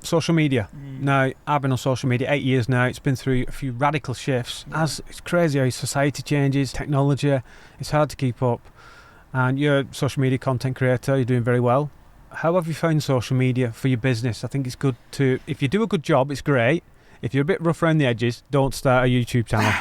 social media. Now, I've been on social media 8 years now. It's been through a few radical shifts. As it's crazy how society changes, technology, it's hard to keep up. And you're a social media content creator, you're doing very well. How have you found social media for your business? I think it's good to, if you do a good job, it's great. If you're a bit rough around the edges, don't start a YouTube channel.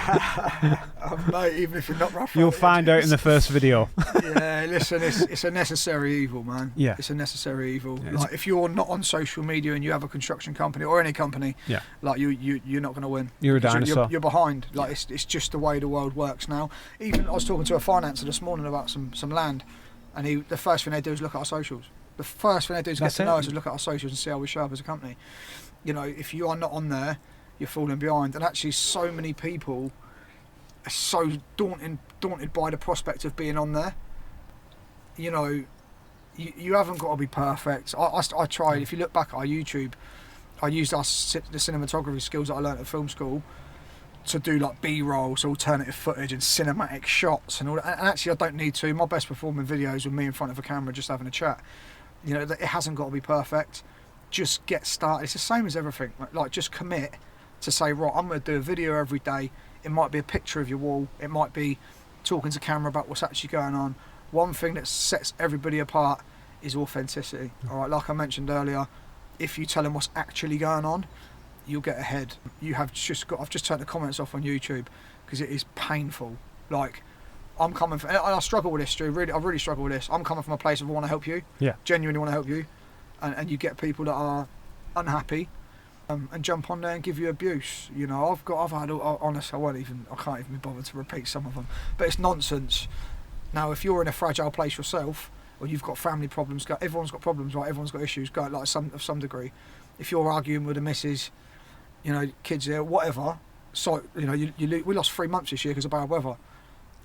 Mate, even if you're not rough, you'll find out in the first video. Yeah, listen, it's a necessary evil, man. Yeah, it's a necessary evil. Yeah, like if you're not on social media and you have a construction company or any company, like you're not going to win. You're a dinosaur. You're behind. Like it's just the way the world works now. Even I was talking to a financer this morning about some land, and the first thing they do is look at our socials. The first thing they do is get to know us, is look at our socials and see how we show up as a company. You know, if you are not on there, you're falling behind. And actually, so many people are so daunted by the prospect of being on there. You know, you haven't got to be perfect. I tried. If you look back at our YouTube, I used the cinematography skills that I learned at film school to do like B-rolls, alternative footage and cinematic shots and all that. And actually, I don't need to. My best performing videos with me in front of a camera just having a chat. You know, it hasn't got to be perfect. Just get started. It's the same as everything. Like just commit to say, right, I'm going to do a video every day. It might be a picture of your wall. It might be talking to camera about what's actually going on. One thing that sets everybody apart is authenticity. All right, like I mentioned earlier, if you tell them what's actually going on, you'll get ahead. I've just turned the comments off on YouTube because it is painful. Like, I'm coming from, I struggle with this, Stu. I really struggle with this. I'm coming from a place of I want to help you. Yeah. Genuinely want to help you. And you get people that are unhappy and jump on there and give you abuse. You know, I've had, honestly, I can't even be bothered to repeat some of them. But it's nonsense. Now, if you're in a fragile place yourself, or you've got family problems, everyone's got problems, right? Everyone's got issues, of some degree. If you're arguing with a missus, you know, kids here, whatever. So, you know, we lost 3 months this year because of bad weather.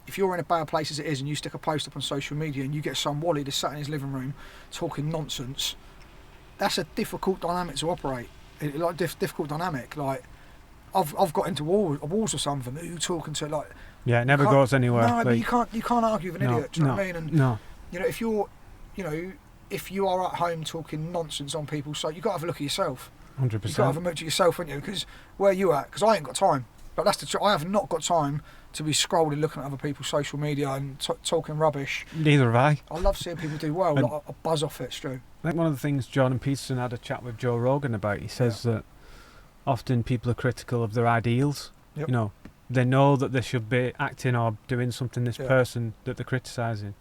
If you're in a bad place as it is and you stick a post up on social media and you get some wally that's sat in his living room talking nonsense, that's a difficult dynamic to operate. Difficult dynamic. Like, I've got into wars with some of them. Who you talking to? Like, yeah, it never goes anywhere. No, but you can't argue with an idiot. Do you know what I mean? And you know, if you are at home talking nonsense on people, so you got to have a look at yourself. 100%. You got to have a look at yourself, haven't you? Because where you at? Because I ain't got time. But that's the truth. I have not got time to be scrolling, looking at other people's social media and talking rubbish. Neither have I. I love seeing people do well. Like, I buzz off it, Stu. I think one of the things Jordan Peterson had a chat with Joe Rogan about, he says that often people are critical of their ideals. Yep. You know, they know that they should be acting or doing something this person that they're criticising.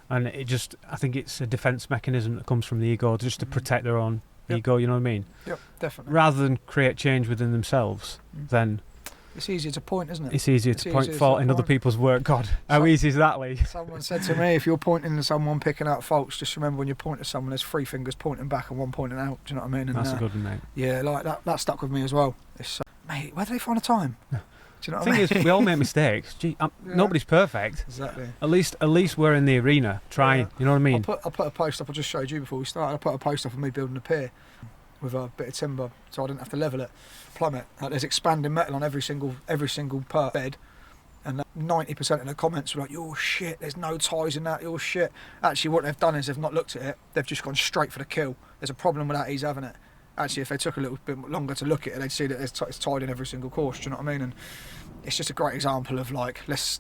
And I think it's a defence mechanism that comes from the ego, just to protect their own ego, you know what I mean? Yep, definitely. Rather than create change within themselves, then... It's easier to point, isn't it? It's easier to point fault in other people's work. God, how easy is that, Lee? Someone said to me, if you're pointing at someone picking out faults, just remember when you point at someone, there's 3 fingers pointing back and 1 pointing out. Do you know what I mean? And, that's a good one, mate. Yeah, like that stuck with me as well. It's, mate, where do they find the time? Do you know what I mean? The thing is, we all make mistakes. Gee, nobody's perfect. Exactly. At least we're in the arena trying. You know what I mean? I put a post up. I just showed you before we started. I put a post up of me building a pier with a bit of timber, so I didn't have to level it, plumb it. There's expanding metal on every single per bed, and 90% of the comments were like, "You're shit. There's no ties in that. You're shit." Actually, what they've done is they've not looked at it. They've just gone straight for the kill. There's a problem with that. He's having it. Actually, if they took a little bit longer to look at it, they'd see that it's tied in every single course. Do you know what I mean? And it's just a great example of like, let's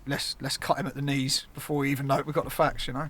cut him at the knees before we even know we've got the facts. You know.